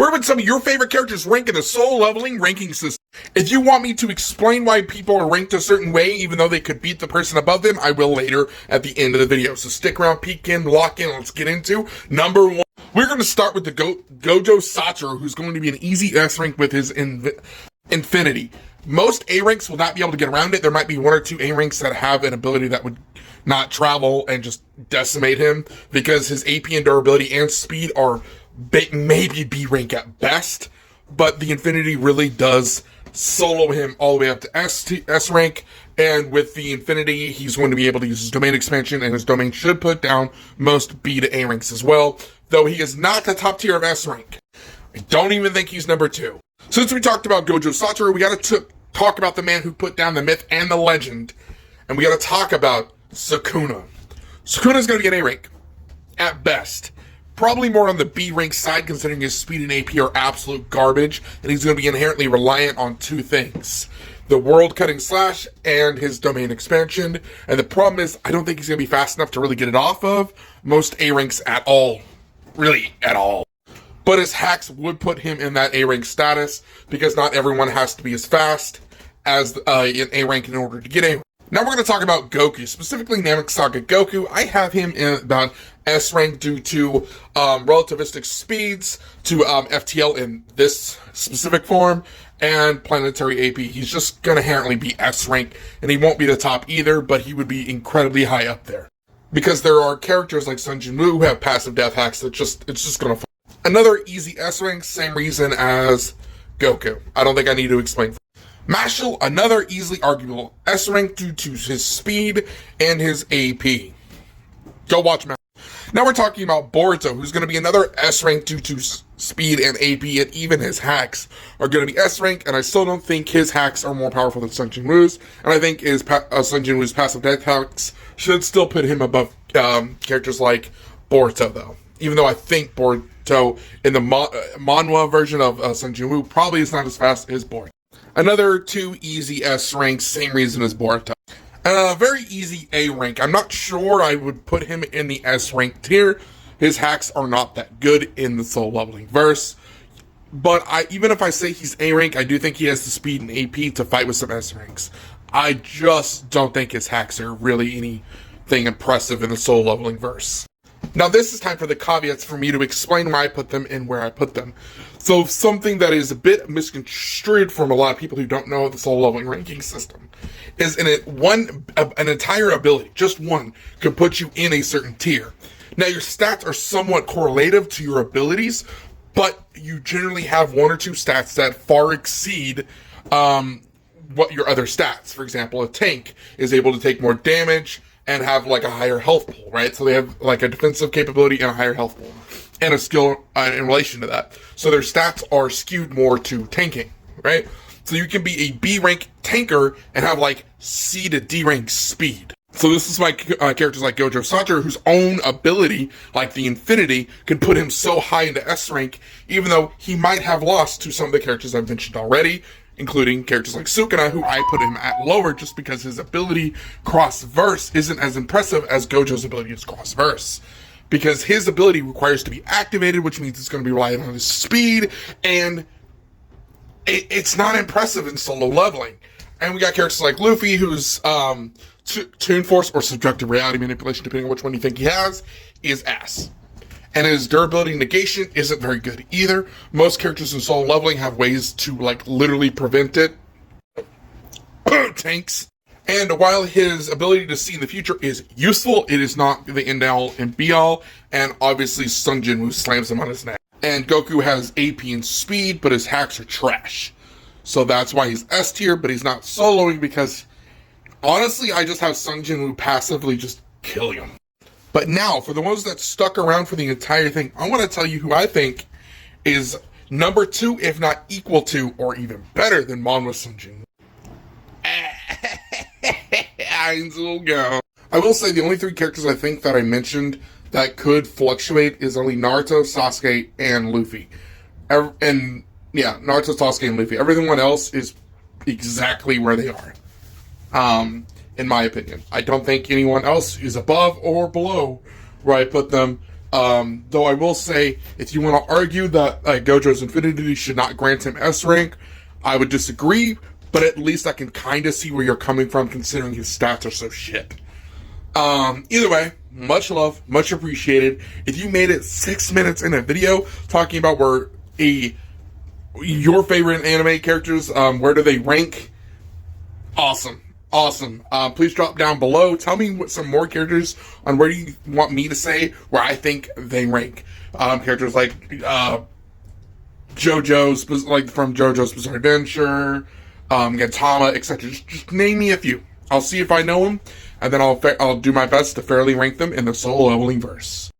Where would some of your favorite characters rank in the soul leveling ranking system? If you want me to explain why people are ranked a certain way, even though they could beat the person above them, I will later at the end of the video. So stick around, peek in, lock in, let's get into number 1. We're going to start with the Gojo Satoru, who's going to be an easy S rank with his Infinity. Most A ranks will not be able to get around it. There might be 1 or 2 A ranks that have an ability that would not travel and just decimate him, because his AP and durability and speed are maybe B rank at best, but the Infinity really does solo him all the way up to S rank, and with the Infinity, he's going to be able to use his domain expansion, and his domain should put down most B to A ranks as well, though he is not the top tier of S rank. I don't even think he's number 2. Since we talked about Gojo Satoru, we gotta talk about the man who put down the myth and the legend, and we gotta talk about Sukuna. Sukuna's gonna get A rank, at best. Probably more on the B rank side, considering his speed and AP are absolute garbage, and he's going to be inherently reliant on 2 things. The world cutting slash and his domain expansion. And the problem is, I don't think he's going to be fast enough to really get it off of most A ranks at all. Really, at all. But his hacks would put him in that A rank status, because not everyone has to be as fast as an A rank in order to get A rank. Now we're going to talk about Goku, specifically Namek Saga Goku. I have him in about S rank due to relativistic speeds, to FTL in this specific form, and planetary AP. He's just going to inherently be S rank, and he won't be the top either, but he would be incredibly high up there. Because there are characters like Sun Jin Woo who have passive death hacks that it's just going to fall. Another easy S rank, same reason as Goku. I don't think I need to explain. Mashle, another easily arguable S rank due to his speed and his AP. Go watch Mashle. Now we're talking about Boruto, who's going to be another S rank due to speed and AP, and even his hacks are going to be S rank, and I still don't think his hacks are more powerful than Sun Jin Woo's, and I think Sun Jin Woo's passive death hacks should still put him above characters like Boruto, though. Even though I think Boruto, in the manhwa version of Sun Jin Woo, probably is not as fast as Boruto. Another 2 easy S ranks, same reason as Boruto. Very easy A rank. I'm not sure I would put him in the S rank tier. His hacks are not that good in the soul leveling verse. But even if I say he's A rank, I do think he has the speed and AP to fight with some S ranks. I just don't think his hacks are really anything impressive in the soul leveling verse. Now this is time for the caveats for me to explain why I put them and where I put them. So something that is a bit misconstrued from a lot of people who don't know the soul leveling ranking system is an entire ability, just one, could put you in a certain tier. Now your stats are somewhat correlative to your abilities, but you generally have 1 or 2 stats that far exceed what your other stats. For example, a tank is able to take more damage and have like a higher health pool, right? So they have like a defensive capability and a higher health pool, and a skill in relation to that. So their stats are skewed more to tanking, right? So you can be a B rank tanker and have like C to D rank speed. So this is why characters like Gojo Satoru, whose own ability, like the Infinity, can put him so high into S rank, even though he might have lost to some of the characters I've mentioned already, including characters like Sukuna, who I put him at lower just because his ability cross-verse isn't as impressive as Gojo's ability is cross-verse. Because his ability requires to be activated, which means it's going to be relying on his speed, and it's not impressive in solo leveling. And we got characters like Luffy, who's Toon Force or Subjective Reality Manipulation, depending on which one you think he has, is ass. And his durability negation isn't very good either. Most characters in solo leveling have ways to, like, literally prevent it. Tanks. And while his ability to see in the future is useful, it is not the end-all and be-all. And obviously, Sun Jin Woo slams him on his neck. And Goku has AP and speed, but his hacks are trash. So that's why he's S tier, but he's not soloing, because honestly, I just have Sun Jin Woo passively just kill him. But now, for the ones that stuck around for the entire thing, I want to tell you who I think is number 2, if not equal to, or even better than Manhwa Sun Jin. I will say the only 3 characters I think that I mentioned that could fluctuate is only Naruto, Sasuke, and Luffy. And yeah, Naruto, Sasuke, and Luffy. Everyone else is exactly where they are. In my opinion. I don't think anyone else is above or below where I put them. Though I will say, if you want to argue that Gojo's Infinity should not grant him S rank, I would disagree, but at least I can kind of see where you're coming from considering his stats are so shit. Either way, much love, much appreciated. If you made it 6 minutes in a video talking about your favorite anime characters, where do they rank? Awesome. Please drop down below. Tell me what some more characters on where you want me to say where I think they rank. Characters like JoJo's, like from JoJo's Bizarre Adventure, Gintama, etc. Just name me a few. I'll see if I know them, and then I'll do my best to fairly rank them in the solo leveling verse.